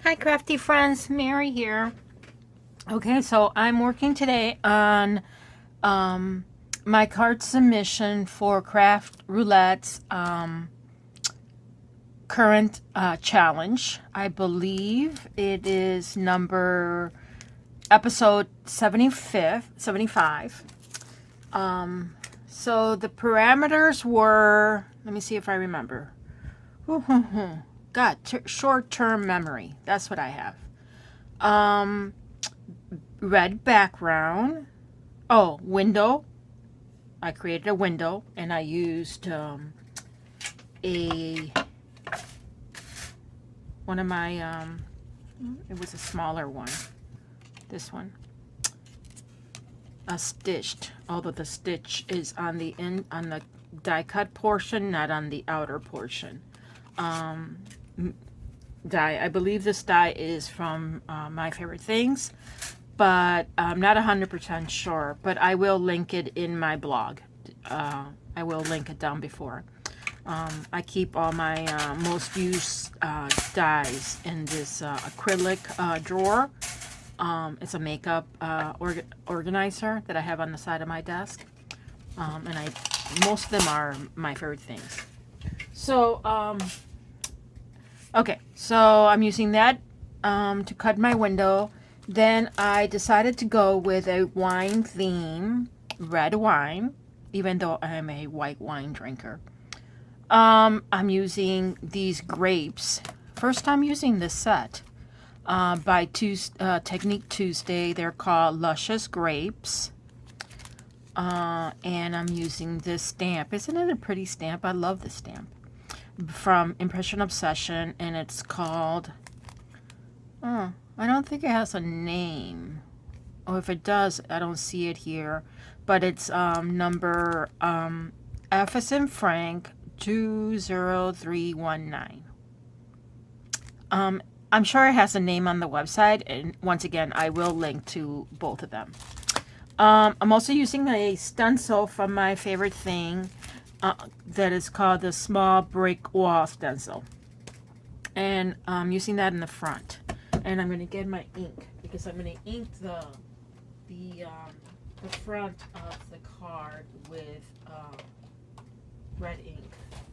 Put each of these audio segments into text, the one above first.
Hi crafty friends, Mary here. Okay, so I'm working today on my card submission for Craft Roulette's current challenge. I believe it is episode 75. So the parameters were, let me see if I remember. God, short-term memory. That's what I have. Red background. Oh, window. I created a window and I used one of my it was a smaller one. This one. Stitched, although the stitch is on the die cut portion, not on the outer portion. Die. I believe this die is from My Favorite Things, but I'm not 100% sure, but I will link it in my blog. I will link it down before. I keep all my most used dies in this acrylic drawer. It's a makeup organizer that I have on the side of my desk. And most of them are My Favorite Things. So, okay, so I'm using that to cut my window. Then I decided to go with a wine theme, red wine, even though I am a white wine drinker. I'm using these grapes. First time using this set by Technique Tuesday. They're called Luscious Grapes. And I'm using this stamp. Isn't it a pretty stamp? I love this stamp. From Impression Obsession, and it's called, I don't think it has a name. Or if it does, I don't see it here. But it's number F as in Frank 20319. I'm sure it has a name on the website, and once again, I will link to both of them. I'm also using a stencil from My Favorite Thing that is called the Small Brick Wall Stencil. And I'm using that in the front. And I'm going to get my ink because I'm going to ink the front of the card with red ink.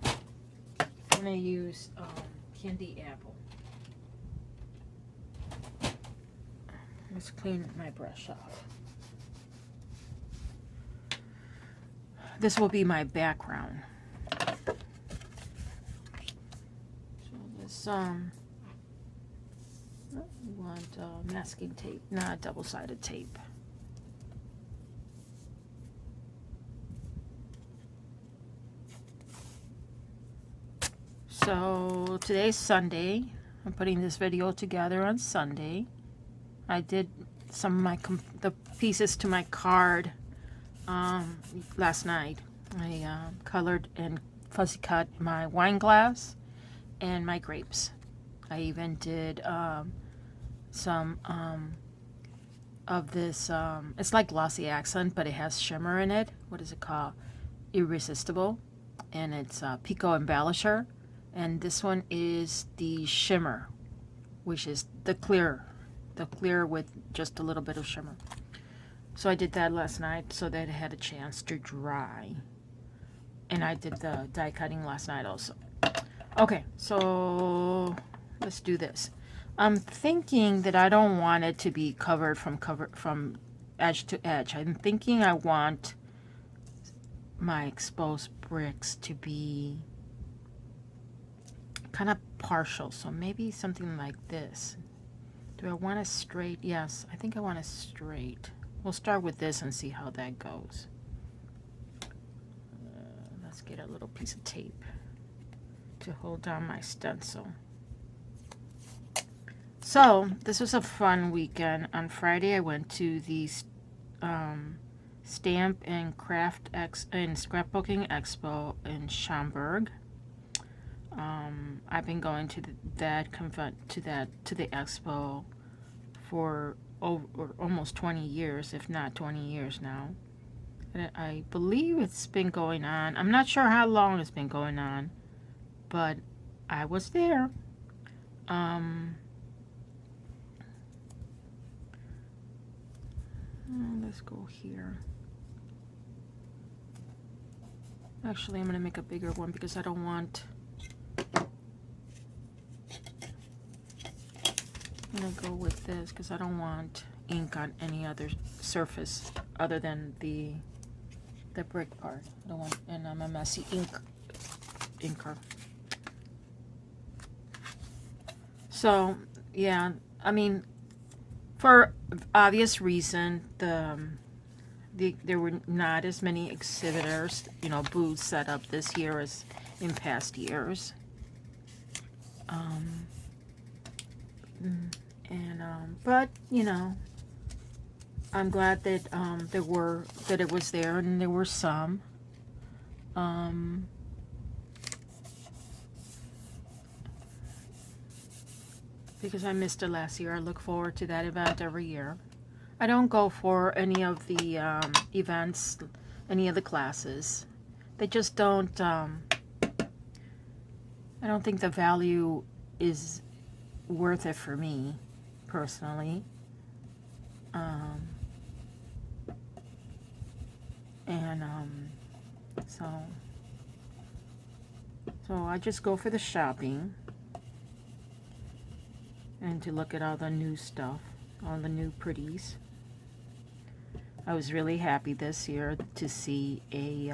I'm going to use Candy Apple. Let's clean my brush off. This will be my background. So this we want masking tape, not double-sided tape. So today's Sunday. I'm putting this video together on Sunday. I did some of the pieces to my card last night. I colored and fuzzy cut my wine glass and my grapes. I even did some of this, it's like glossy accent, but it has shimmer in it. What is it called? Irresistible. And it's Pico Embellisher. And this one is the shimmer, which is the clear with just a little bit of shimmer. So I did that last night so that it had a chance to dry. And I did the die cutting last night also. Okay, so let's do this. I'm thinking that I don't want it to be covered from edge to edge. I'm thinking I want my exposed bricks to be kind of partial. So maybe something like this. Do I want a straight? Yes, I think I want a straight. We'll start with this and see how that goes. Let's get a little piece of tape to hold down my stencil. So this was a fun weekend. On Friday I went to the Stamp and Craft and Scrapbooking Expo in Schaumburg. I've been going to the expo for almost 20 years, if not 20 years now. And I believe it's been going on. I'm not sure how long it's been going on, but I was there. Let's go here. Actually, I'm going to make a bigger one because I don't want... I'm going to go with this because I don't want ink on any other surface other than the brick part. I don't want, and I'm a messy inker. So, yeah, I mean, for obvious reason, there were not as many exhibitors, you know, booths set up this year as in past years. But you know, I'm glad that it was there, and there were some. Because I missed it last year. I look forward to that event every year. I don't go for any of the events, any of the classes. They just don't, I don't think the value is worth it for me, personally. So I just go for the shopping and to look at all the new stuff, all the new pretties. I was really happy this year to see a,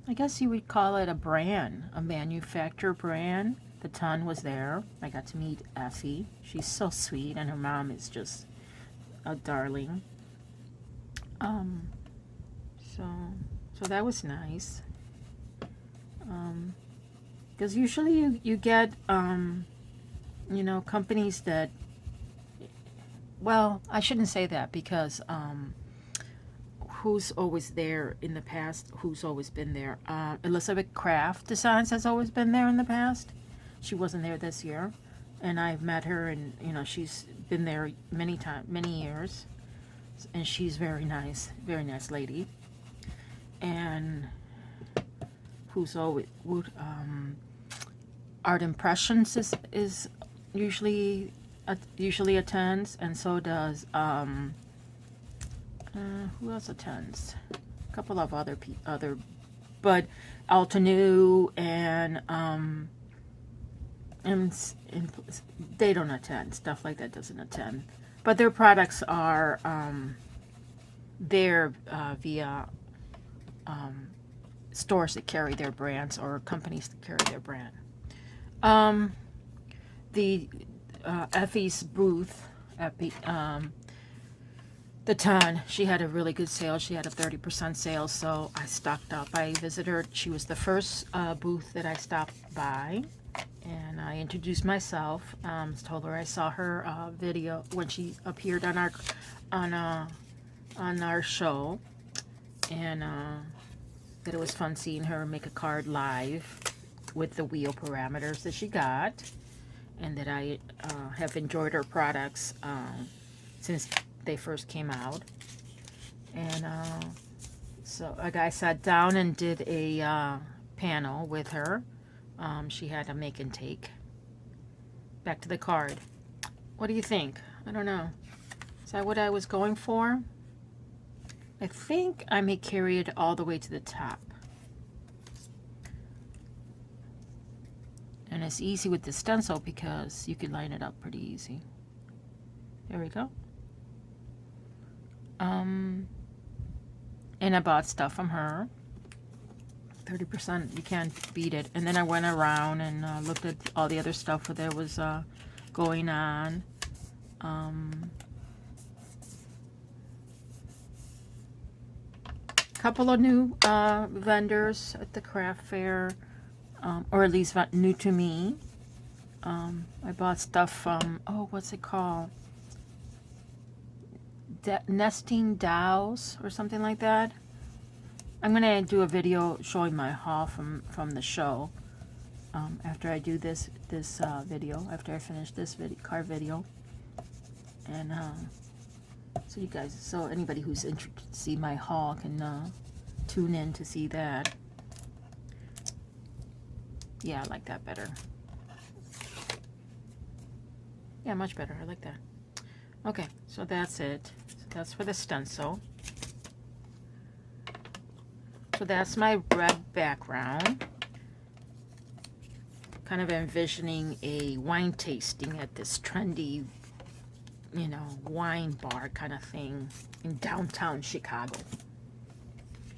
I guess you would call it a brand, a manufacturer brand. The ton was there. I got to meet Effie. She's so sweet, and her mom is just a darling. So that was nice. Because usually you get, you know, companies that, well, I shouldn't say that because who's always there in the past, who's always been there? Elizabeth Craft Designs has always been there in the past. She wasn't there this year, and I've met her, and you know, she's been there many years, and she's very nice lady. And who's always Art Impressions is usually attends, and so does who else attends? A couple of other but Altenew and they don't attend. Stuff like that doesn't attend, but their products are there via stores that carry their brands or companies that carry their brand. Effie's booth, the ton, she had a really good sale. She had a 30% sale, so I stocked up. I visited her. She was the first booth that I stopped by, and I introduced myself. Told her I saw her video when she appeared on our show, and that it was fun seeing her make a card live with the wheel parameters that she got, and that I have enjoyed her products since they first came out. And so I sat down and did a panel with her. She had a make and take. Back to the card. What do you think? I don't know. Is that what I was going for? I think I may carry it all the way to the top. And it's easy with the stencil because you can line it up pretty easy. There we go. And I bought stuff from her. 30%, you can't beat it. And then I went around and looked at all the other stuff that there was going on. Couple of new vendors at the craft fair, or at least new to me. I bought stuff from, oh, what's it called? Nesting Dolls or something like that. I'm gonna do a video showing my haul from the show after I do this video, after I finish this card video. And so you guys, so anybody who's interested to see my haul can tune in to see that. Yeah, I like that better. Yeah, much better. I like that. Okay, so that's it. That's for the stencil. So that's my red background. Kind of envisioning a wine tasting at this trendy, you know, wine bar kind of thing in downtown Chicago.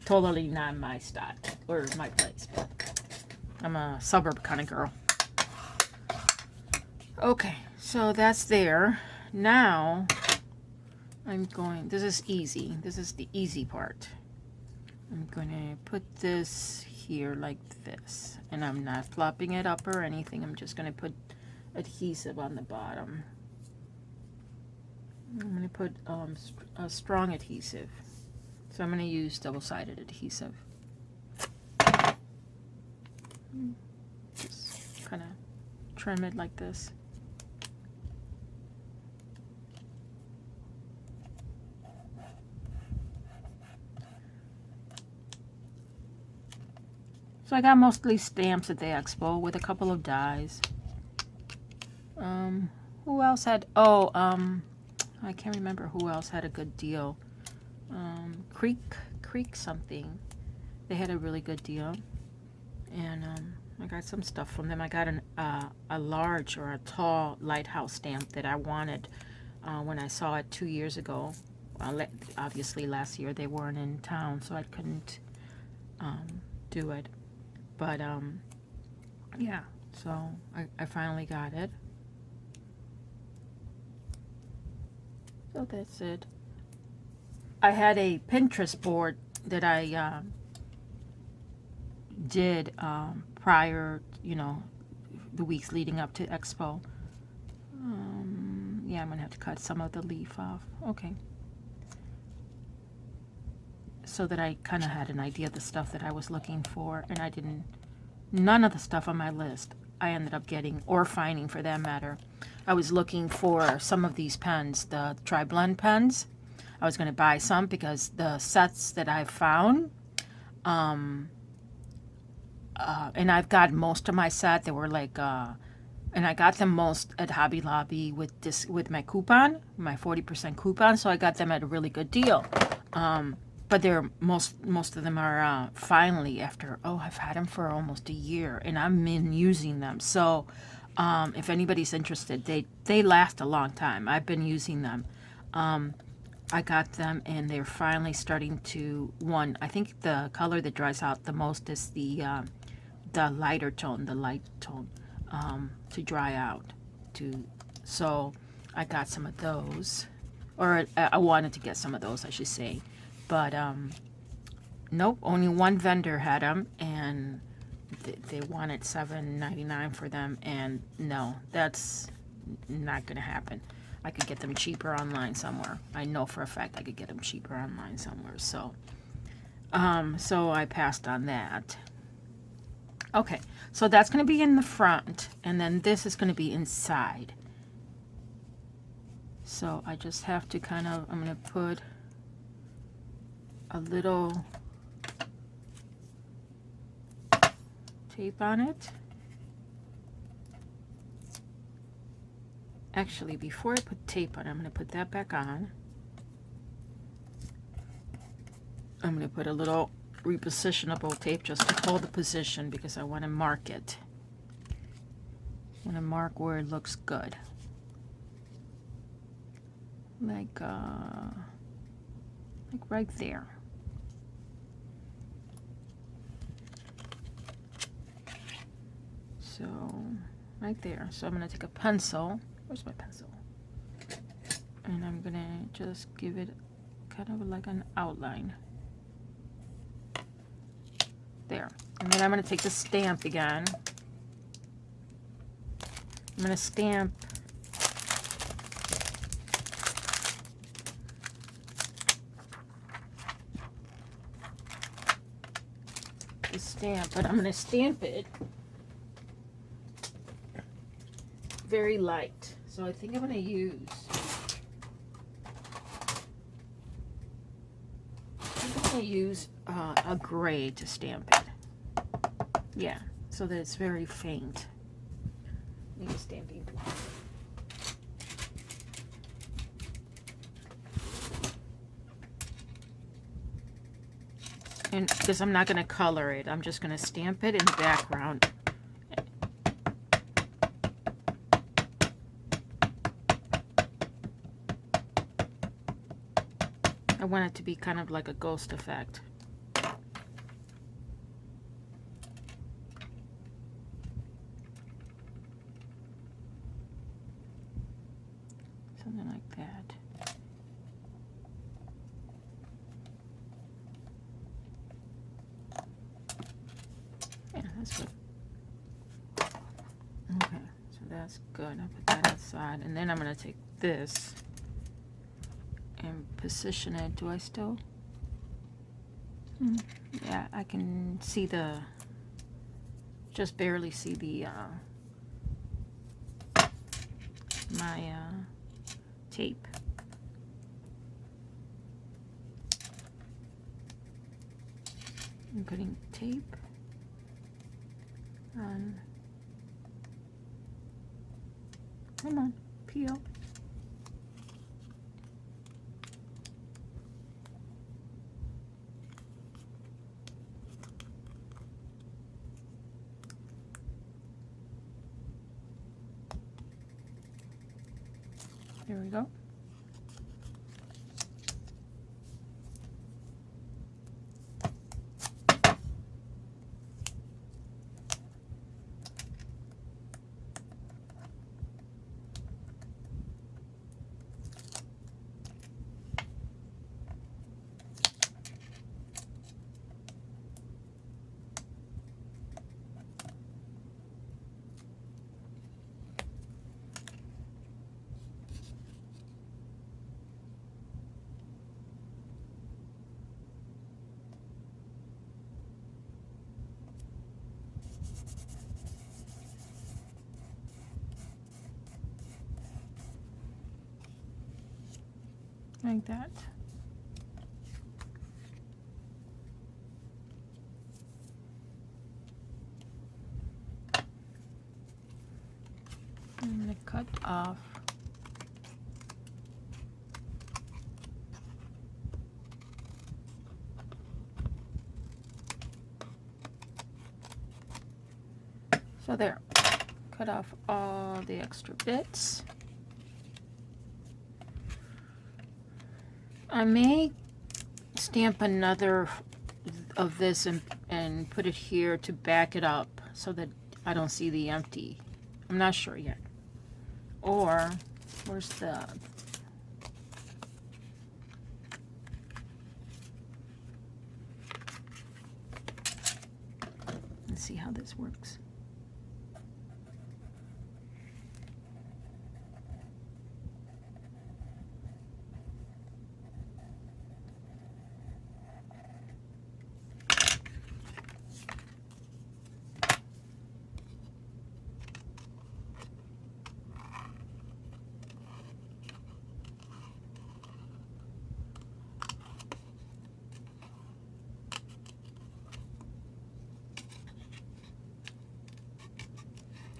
Totally not my style or my place. I'm a suburb kind of girl. Okay, so that's there. Now I'm going, this is easy. This is the easy part. I'm going to put this here like this. And I'm not flopping it up or anything. I'm just going to put adhesive on the bottom. I'm going to put a strong adhesive. So I'm going to use double-sided adhesive. Just kind of trim it like this. So I got mostly stamps at the expo with a couple of dies. Who else had, I can't remember who else had a good deal. Creek something. They had a really good deal. And I got some stuff from them. I got a large or a tall lighthouse stamp that I wanted when I saw it 2 years ago. Obviously last year they weren't in town, so I couldn't do it. But yeah, so I finally got it. So that's it. I had a Pinterest board that I did prior, you know, the weeks leading up to Expo. Yeah, I'm gonna have to cut some of the leaf off. Okay. So that I kind of had an idea of the stuff that I was looking for, and I didn't, none of the stuff on my list I ended up getting, or finding for that matter. I was looking for some of these pens, the tri-blend pens. I was going to buy some because the sets that I found, and I've got most of my set. They were like, and I got them most at Hobby Lobby with my coupon, my 40% coupon. So I got them at a really good deal. But they're most of them are finally after, I've had them for almost a year and I've been using them. So if anybody's interested, they last a long time. I've been using them. I got them and they're finally starting to, I think the color that dries out the most is the lighter tone, the light tone to dry out. So I got some of those, or I wanted to get some of those, I should say. But nope, only one vendor had them, and they wanted $7.99 for them, and no, that's not gonna happen. I could get them cheaper online somewhere. I know for a fact I could get them cheaper online somewhere. So, so I passed on that. Okay, so that's gonna be in the front, and then this is gonna be inside. So I just have to kind of, I'm gonna put a little tape on it. Actually, before I put tape on, I'm going to put that back on. I'm going to put a little repositionable tape just to hold the position because I want to mark it. I want to mark where it looks good. Like right there. So, right there. So I'm going to take a pencil. Where's my pencil? And I'm going to just give it kind of like an outline. There. And then I'm going to take the stamp again. I'm going to stamp the stamp, but I'm going to stamp it very light. So I think I'm going to use, a gray to stamp it. Yeah, so that it's very faint. I need a stamping block. and because I'm not going to color it, I'm just going to stamp it in the background. I want it to be kind of like a ghost effect. Something like that. Yeah, that's good. Okay, so that's good. I'll put that aside. And then I'm going to take this and position it. Do I still? Yeah, I can see the, just barely see the, my tape. I'm putting tape on. Come on, peel. There we go. Like that. I'm going to cut off so there. Cut off all the extra bits. I may stamp another of this and put it here to back it up so that I don't see the empty. I'm not sure yet. Or, where's the... Let's see how this works.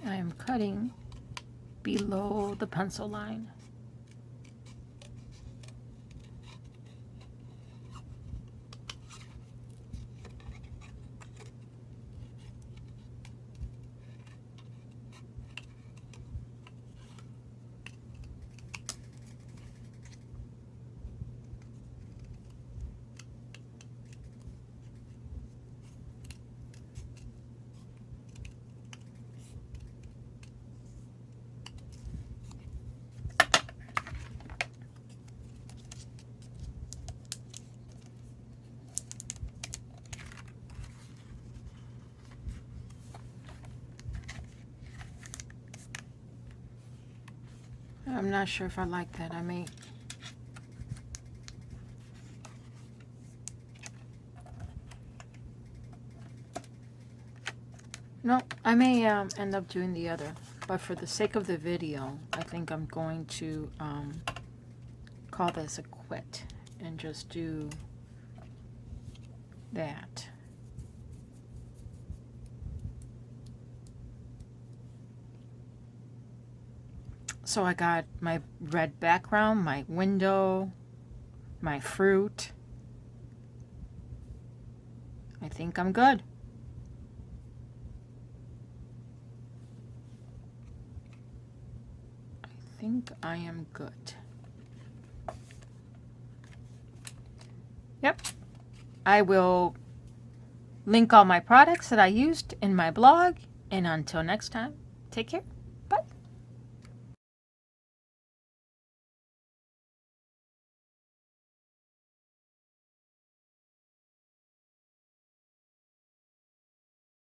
I am cutting below the pencil line. I'm not sure if I like that. I may... No, I may end up doing the other. But for the sake of the video, I think I'm going to call this a quit and just do that. So I got my red background, my window, my fruit. I think I'm good. I think I am good. Yep. I will link all my products that I used in my blog. And until next time, take care.